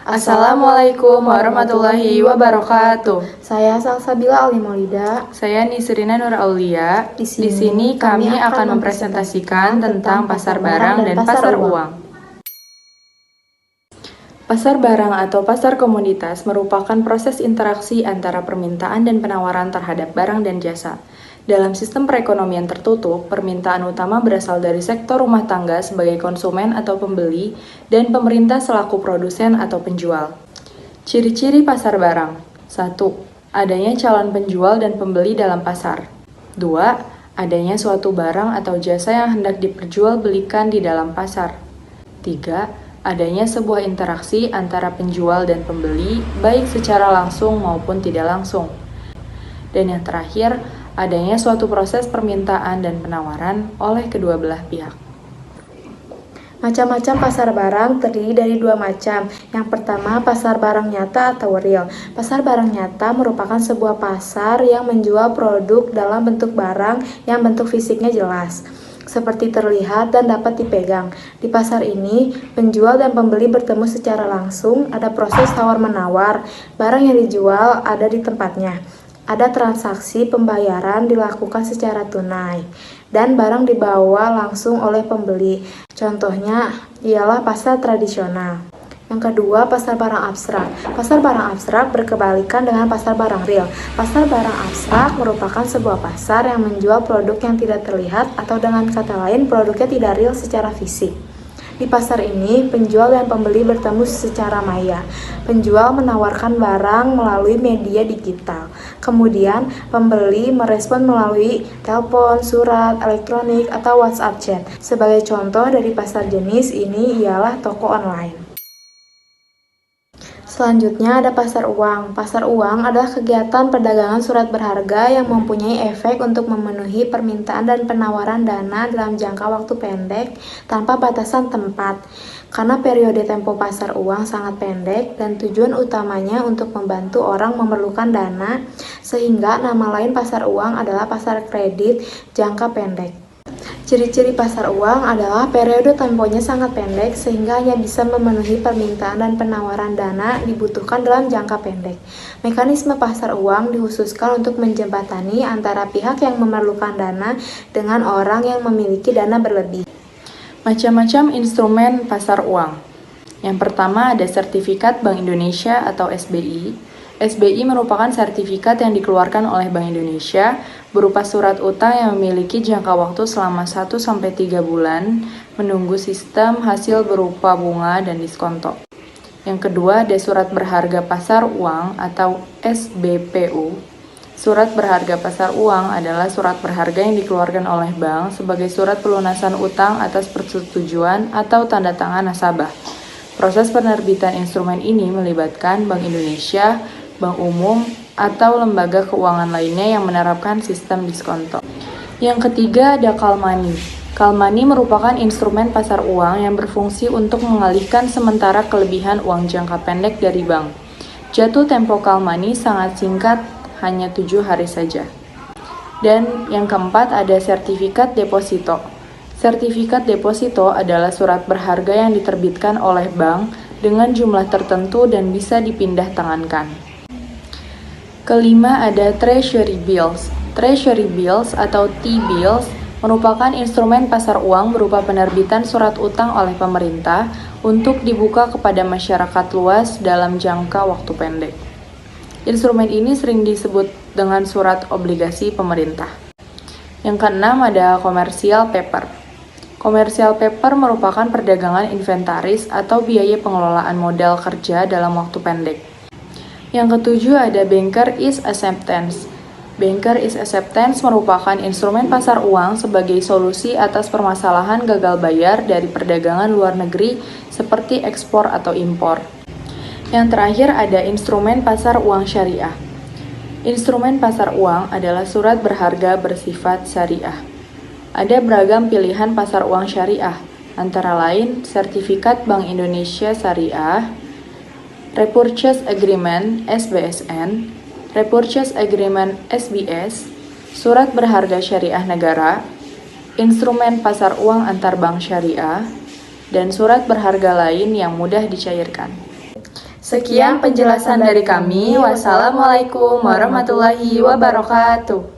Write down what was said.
Assalamualaikum warahmatullahi wabarakatuh. Saya Salsabila Alimolida. Saya Nisrina Nur Aulia. Di sini kami akan mempresentasikan tentang pasar barang dan pasar uang. Pasar barang atau pasar komoditas merupakan proses interaksi antara permintaan dan penawaran terhadap barang dan jasa. Dalam sistem perekonomian tertutup, permintaan utama berasal dari sektor rumah tangga sebagai konsumen atau pembeli dan pemerintah selaku produsen atau penjual. Ciri-ciri pasar barang. 1. Adanya calon penjual dan pembeli dalam pasar. 2. Adanya suatu barang atau jasa yang hendak diperjualbelikan di dalam pasar. 3. Adanya sebuah interaksi antara penjual dan pembeli, baik secara langsung maupun tidak langsung. Dan yang terakhir, adanya suatu proses permintaan dan penawaran oleh kedua belah pihak. Macam-macam pasar barang terdiri dari dua macam. Yang pertama, pasar barang nyata atau real. Pasar barang nyata merupakan sebuah pasar yang menjual produk dalam bentuk barang yang bentuk fisiknya jelas, seperti terlihat dan dapat dipegang. Di pasar ini, penjual dan pembeli bertemu secara langsung, ada proses tawar-menawar, barang yang dijual ada di tempatnya. Ada transaksi pembayaran dilakukan secara tunai, dan barang dibawa langsung oleh pembeli. Contohnya ialah pasar tradisional. Yang kedua, pasar barang abstrak. Pasar barang abstrak berkebalikan dengan pasar barang real. Pasar barang abstrak merupakan sebuah pasar yang menjual produk yang tidak terlihat atau dengan kata lain produknya tidak real secara fisik. Di pasar ini, penjual dan pembeli bertemu secara maya. Penjual menawarkan barang melalui media digital. Kemudian, pembeli merespon melalui telepon, surat, elektronik, atau WhatsApp chat. Sebagai contoh dari pasar jenis ini ialah toko online. Selanjutnya ada pasar uang. Pasar uang adalah kegiatan perdagangan surat berharga yang mempunyai efek untuk memenuhi permintaan dan penawaran dana dalam jangka waktu pendek tanpa batasan tempat. Karena periode tempo pasar uang sangat pendek dan tujuan utamanya untuk membantu orang memerlukan dana, sehingga nama lain pasar uang adalah pasar kredit jangka pendek. Ciri-ciri pasar uang adalah periode temponya sangat pendek sehingga hanya bisa memenuhi permintaan dan penawaran dana dibutuhkan dalam jangka pendek. Mekanisme pasar uang dikhususkan untuk menjembatani antara pihak yang memerlukan dana dengan orang yang memiliki dana berlebih. Macam-macam instrumen pasar uang. Yang pertama ada sertifikat Bank Indonesia atau SBI. SBI merupakan sertifikat yang dikeluarkan oleh Bank Indonesia berupa surat utang yang memiliki jangka waktu selama 1-3 bulan menunggu sistem hasil berupa bunga dan diskonto. Yang kedua ada surat berharga pasar uang atau SBPU. Surat berharga pasar uang adalah surat berharga yang dikeluarkan oleh bank sebagai surat pelunasan utang atas persetujuan atau tanda tangan nasabah. Proses penerbitan instrumen ini melibatkan Bank Indonesia, Bank Umum, atau lembaga keuangan lainnya yang menerapkan sistem diskonto. Yang ketiga ada call money. Call money merupakan instrumen pasar uang yang berfungsi untuk mengalihkan sementara kelebihan uang jangka pendek dari bank. Jatuh tempo call money sangat singkat, hanya 7 hari saja. Dan yang keempat ada sertifikat deposito. Sertifikat deposito adalah surat berharga yang diterbitkan oleh bank dengan jumlah tertentu dan bisa dipindah tangankan. Kelima ada treasury bills. Treasury bills atau T-bills merupakan instrumen pasar uang berupa penerbitan surat utang oleh pemerintah untuk dibuka kepada masyarakat luas dalam jangka waktu pendek. Instrumen ini sering disebut dengan surat obligasi pemerintah. Yang keenam ada commercial paper. Commercial paper merupakan perdagangan inventaris atau biaya pengelolaan modal kerja dalam waktu pendek. Yang ketujuh ada banker is acceptance. Banker is acceptance merupakan instrumen pasar uang sebagai solusi atas permasalahan gagal bayar dari perdagangan luar negeri seperti ekspor atau impor. Yang terakhir ada instrumen pasar uang syariah. Instrumen pasar uang adalah surat berharga bersifat syariah. Ada beragam pilihan pasar uang syariah, antara lain sertifikat Bank Indonesia Syariah, Repurchase Agreement (SBSN), Repurchase Agreement (SBS), surat berharga syariah negara, instrumen pasar uang antar bank syariah, dan surat berharga lain yang mudah dicairkan. Sekian penjelasan dari kami. Wassalamualaikum warahmatullahi wabarakatuh.